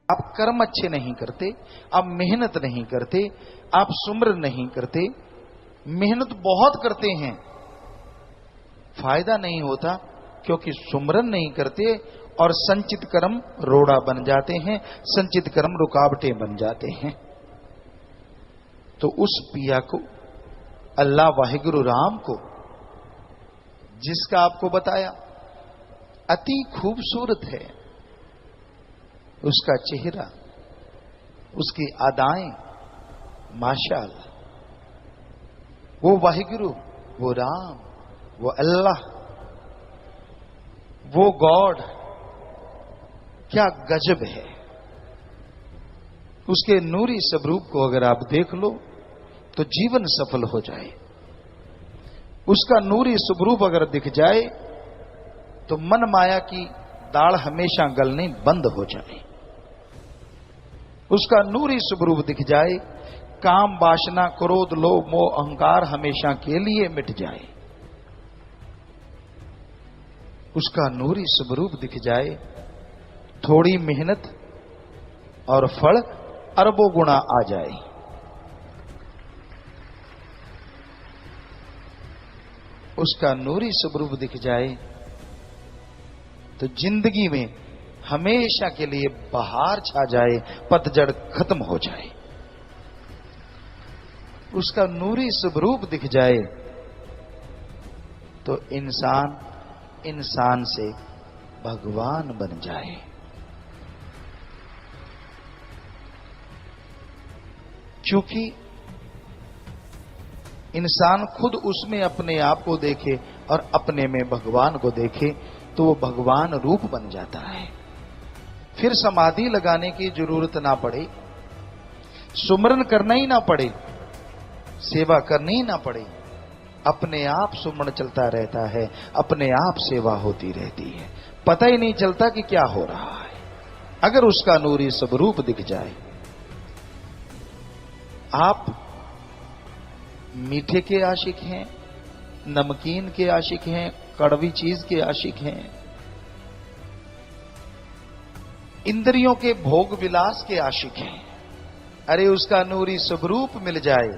आप कर्म अच्छे नहीं करते, आप मेहनत नहीं करते, आप सुमरन नहीं करते, मेहनत बहुत करते हैं, फायदा नहीं होता, क्योंकि सुमरन नहीं करते और संचित कर्म रोड़ा बन जाते हैं, संचित कर्म रुकावटें बन जाते हैं। तो उस पिया को, अल्लाह वाहिगुरु राम को, जिसका आपको बताया अति खूबसूरत है उसका चेहरा, उसकी अदाएं, माशाअल्लाह, वो वाहिगुरु, वो राम, वो अल्लाह, वो गॉड, क्या गजब है। उसके नूरी स्वरूप को अगर आप देख लो तो जीवन सफल हो जाए। उसका नूरी स्वरूप अगर दिख जाए तो मन माया की दाढ़ हमेशा गलनी बंद हो जाए। उसका नूरी स्वरूप दिख जाए, काम, वासना, क्रोध, लोभ, मोह, अहंकार हमेशा के लिए मिट जाए। उसका नूरी स्वरूप दिख जाए, थोड़ी मेहनत और फल अरबों गुना आ जाए। उसका नूरी स्वरूप दिख जाए तो जिंदगी में हमेशा के लिए बहार छा जाए, पतझड़ खत्म हो जाए। उसका नूरी स्वरूप दिख जाए तो इंसान इंसान से भगवान बन जाए। क्योंकि इंसान खुद उसमें अपने आप को देखे और अपने में भगवान को देखे तो वो भगवान रूप बन जाता है। फिर समाधि लगाने की जरूरत ना पड़े, सुमरन करना ही ना पड़े, सेवा करनी ही ना पड़े, अपने आप सुमरन चलता रहता है, अपने आप सेवा होती रहती है, पता ही नहीं चलता कि क्या हो रहा है, अगर उसका नूरी स्वरूप दिख जाए। आप मीठे के आशिक हैं, नमकीन के आशिक हैं, कड़वी चीज के आशिक हैं, इंद्रियों के भोग विलास के आशिक हैं। अरे उसका नूरी स्वरूप मिल जाए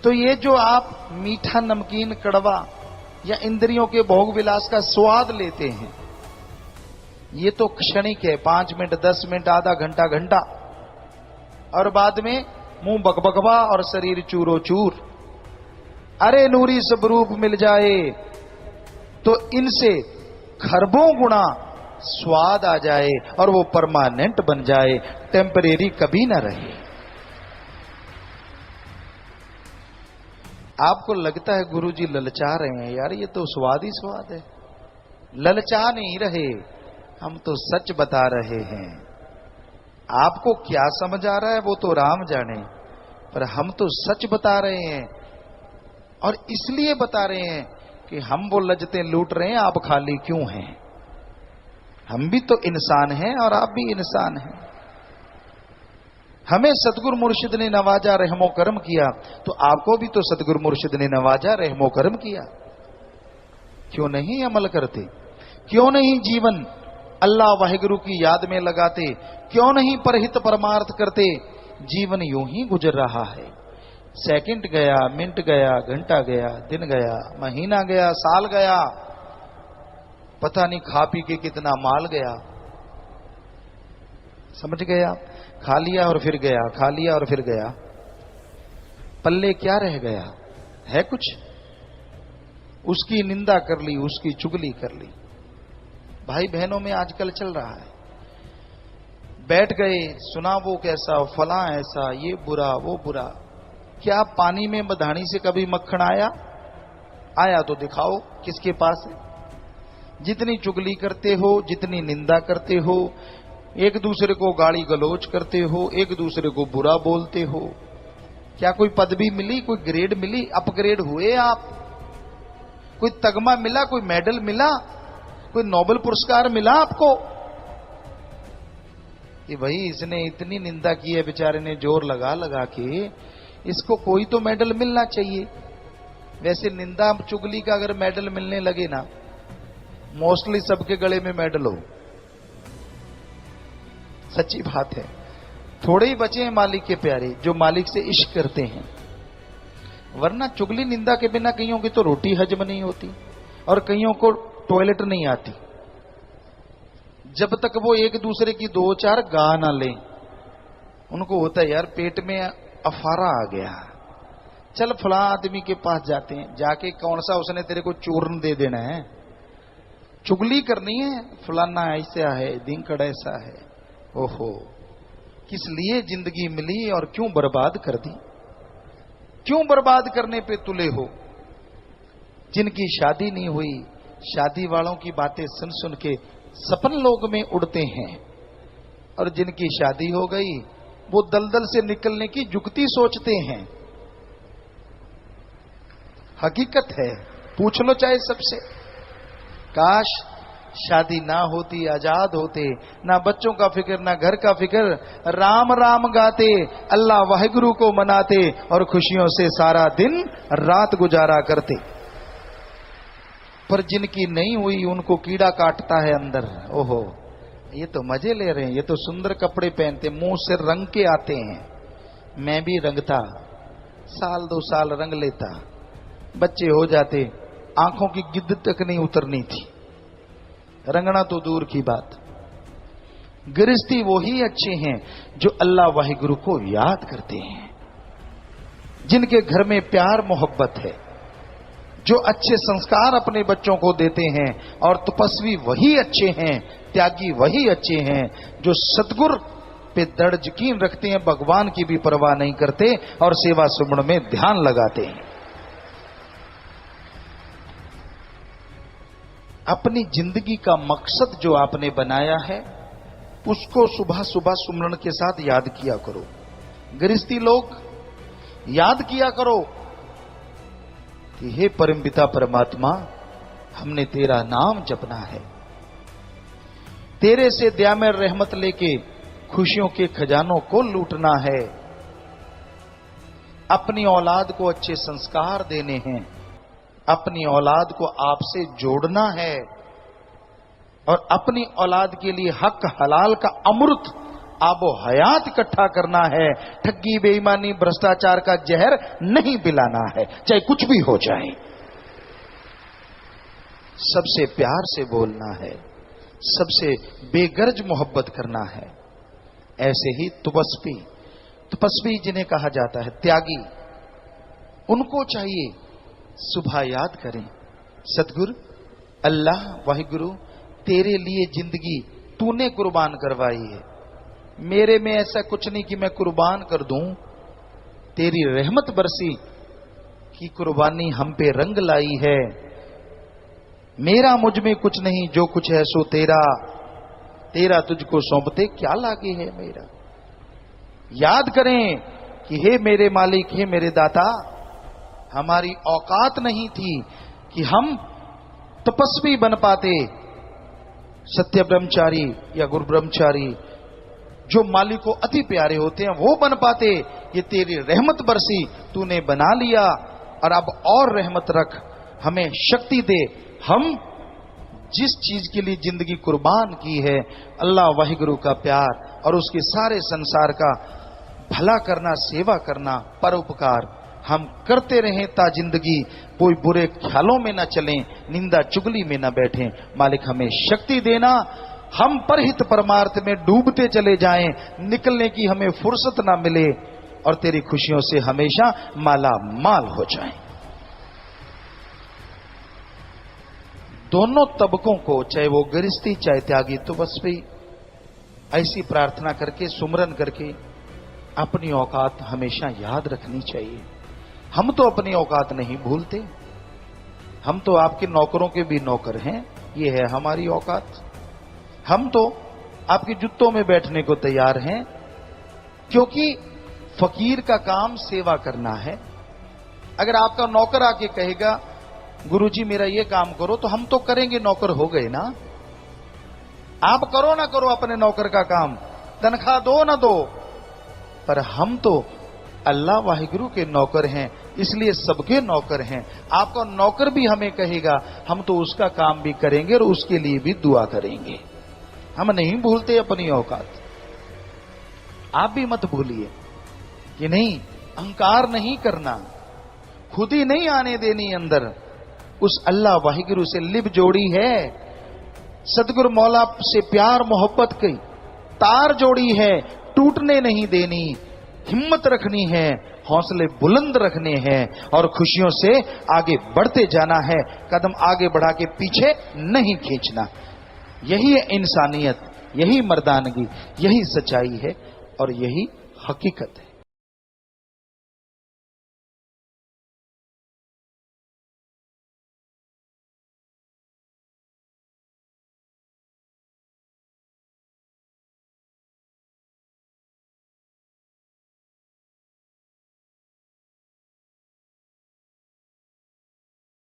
तो ये जो आप मीठा, नमकीन, कड़वा या इंद्रियों के भोग विलास का स्वाद लेते हैं, ये तो क्षणिक है, 5 मिनट, 10 मिनट, आधा घंटा, घंटा, और बाद में मुंह बकबकवा और शरीर चूरो चूर। अरे नूरी स्वरूप मिल जाए तो इनसे खरबों गुना स्वाद आ जाए और वो परमानेंट बन जाए, टेम्परेरी कभी ना रहे। आपको लगता है गुरुजी ललचा रहे हैं, यार ये तो स्वाद ही स्वाद है। ललचा नहीं रहे, हम तो सच बता रहे हैं। आपको क्या समझ आ रहा है वो तो राम जाने, पर हम तो सच बता रहे हैं। और इसलिए बता रहे हैं कि हम वो लज्जतें लूट रहे हैं, आप खाली क्यों हैं? हम भी तो इंसान हैं और आप भी इंसान हैं। हमें सतगुरु मुर्शिद ने नवाजा, रहमो करम किया, तो आपको भी तो सतगुरु मुर्शिद ने नवाजा, रहमो करम किया। क्यों नहीं अमल करते? क्यों नहीं जीवन अल्लाह वाहिगुरु की याद में लगाते? क्यों नहीं परहित परमार्थ करते? जीवन यूं ही गुजर रहा है। सेकंड गया, मिनट गया, घंटा गया, दिन गया, महीना गया, साल गया, पता नहीं खा पी के कितना माल गया। समझ गया? खा लिया और फिर गया, खा लिया और फिर गया, पल्ले क्या रह गया है? कुछ। उसकी निंदा कर ली, उसकी चुगली कर ली। भाई बहनों में आजकल चल रहा है, बैठ गए, सुना वो कैसा, फला ऐसा, ये बुरा, वो बुरा। क्या पानी में मधानी से कभी मक्खन आया? आया तो दिखाओ किसके पास है। जितनी चुगली करते हो, जितनी निंदा करते हो, एक दूसरे को गाली गलौज करते हो, एक दूसरे को बुरा बोलते हो, क्या कोई पदवी मिली, कोई ग्रेड मिली, अपग्रेड हुए आप? कोई तगमा मिला, कोई मेडल मिला, कोई नोबेल पुरस्कार मिला आपको? कि भाई इसने इतनी निंदा की है, बेचारे ने जोर लगा लगा के, इसको कोई तो मेडल मिलना चाहिए। वैसे निंदा चुगली का अगर मेडल मिलने लगे ना, मोस्टली सबके गले में मेडल हो। सच्ची बात है। थोड़े ही बचे हैं मालिक के प्यारे जो मालिक से इश्क करते हैं, वरना चुगली निंदा के बिना कईयों की तो रोटी हजम नहीं होती और कईयों को टॉयलेट नहीं आती। जब तक वो एक दूसरे की दो चार गा ना लें, उनको होता है यार पेट में अफारा आ गया, चल फला आदमी के पास जाते हैं, जाके कौन सा उसने तेरे को चूर्ण दे देना है, चुगली करनी है, फलाना ऐसा है, दिनकड़ ऐसा है। ओहो, किस लिए जिंदगी मिली और क्यों बर्बाद कर दी, क्यों बर्बाद करने पे तुले हो। जिनकी शादी नहीं हुई, शादी वालों की बातें सुन सुन के सपन लोग में उड़ते हैं, और जिनकी शादी हो गई वो दलदल से निकलने की जुगती सोचते हैं। हकीकत है, पूछ लो चाहे सबसे। काश शादी ना होती, आजाद होते, ना बच्चों का फिक्र ना घर का फिक्र, राम राम गाते, अल्लाह वाहिगुरु को मनाते और खुशियों से सारा दिन रात गुजारा करते। पर जिनकी नहीं हुई उनको कीड़ा काटता है अंदर। ओहो, ये तो मजे ले रहे हैं, ये तो सुंदर कपड़े पहनते, मुंह से रंग के आते हैं। मैं भी रंगता, साल 2 साल रंग लेता, बच्चे हो जाते, आंखों की गिद्द तक नहीं उतरनी थी, रंगना तो दूर की बात। गृहस्थी वो ही अच्छे हैं जो अल्लाह वाहिगुरु को याद करते हैं, जिनके घर में प्यार मोहब्बत है, जो अच्छे संस्कार अपने बच्चों को देते हैं। और तपस्वी वही अच्छे हैं, त्यागी वही अच्छे हैं जो सतगुर पे दृढ़ यकीन रखते हैं, भगवान की भी परवाह नहीं करते और सेवा सुमन में ध्यान लगाते हैं। अपनी जिंदगी का मकसद जो आपने बनाया है उसको सुबह सुबह सुमरण के साथ याद किया करो। गृहस्थी लोग याद किया करो कि हे परमपिता परमात्मा, हमने तेरा नाम जपना है, तेरे से दया में रहमत लेके खुशियों के खजानों को लूटना है, अपनी औलाद को अच्छे संस्कार देने हैं, अपनी औलाद को आपसे जोड़ना है और अपनी औलाद के लिए हक हलाल का अमृत आबो हयात इकट्ठा करना है। ठगी बेईमानी भ्रष्टाचार का जहर नहीं पिलाना है, चाहे कुछ भी हो जाए। सबसे प्यार से बोलना है, सबसे बेगर्ज मोहब्बत करना है। ऐसे ही तपस्वी जिन्हें कहा जाता है, त्यागी, उनको चाहिए सुबह याद करें, सतगुरु अल्लाह वाहिगुरु, तेरे लिए जिंदगी तूने कुर्बान करवाई है, मेरे में ऐसा कुछ नहीं कि मैं कुर्बान कर दूं, तेरी रहमत बरसी की कुर्बानी हम पे रंग लाई है, मेरा मुझ में कुछ नहीं, जो कुछ है सो तेरा, तेरा तुझको सौंपते क्या लागे है मेरा। याद करें कि हे मेरे मालिक, हे मेरे दाता, हमारी औकात नहीं थी कि हम तपस्वी बन पाते, सत्य ब्रह्मचारी या गुरु ब्रह्मचारी जो मालिक को अति प्यारे होते हैं वो बन पाते। ये तेरी रहमत बरसी, तूने बना लिया, और अब और रहमत रख, हमें शक्ति दे, हम जिस चीज के लिए जिंदगी कुर्बान की है, अल्लाह वाहिगुरु का प्यार और उसके सारे संसार का भला करना, सेवा करना, परोपकार हम करते रहें ता जिंदगी कोई बुरे ख्यालों में न चलें, निंदा चुगली में न बैठें। मालिक हमें शक्ति देना, हम परहित परमार्थ में डूबते चले जाएं, निकलने की हमें फुर्सत ना मिले और तेरी खुशियों से हमेशा माला माल हो जाएं। दोनों तबकों को, चाहे वो गृहस्थी चाहे त्यागी तपस्वी, ऐसी प्रार्थना करके, सुमरन करके अपनी औकात हमेशा याद रखनी चाहिए। हम तो अपनी औकात नहीं भूलते, हम तो आपके नौकरों के भी नौकर हैं, ये है हमारी औकात। हम तो आपके जुत्तों में बैठने को तैयार हैं, क्योंकि फकीर का काम सेवा करना है। अगर आपका नौकर आके कहेगा गुरुजी मेरा ये काम करो, तो हम तो करेंगे, नौकर हो गए ना। आप करो ना करो अपने नौकर का काम, तनख्वाह दो ना दो, पर हम तो अल्लाह वाहिगुरु के नौकर हैं, इसलिए सबके नौकर हैं। आपका नौकर भी हमें कहेगा, हम तो उसका काम भी करेंगे और उसके लिए भी दुआ करेंगे। हम नहीं भूलते अपनी औकात। आप भी मत भूलिए कि नहीं, अहंकार नहीं करना, खुद ही नहीं आने देनी अंदर। उस अल्लाह वाहिगुरु से लिप जोड़ी है, सदगुरु मौला से प्यार मोहब्बत की तार जोड़ी है, टूटने नहीं देनी, हिम्मत रखनी है, हौसले बुलंद रखने हैं और खुशियों से आगे बढ़ते जाना है, कदम आगे बढ़ा के पीछे नहीं खींचना। यही है इंसानियत, यही मर्दानगी, यही सच्चाई है और यही हकीकत है।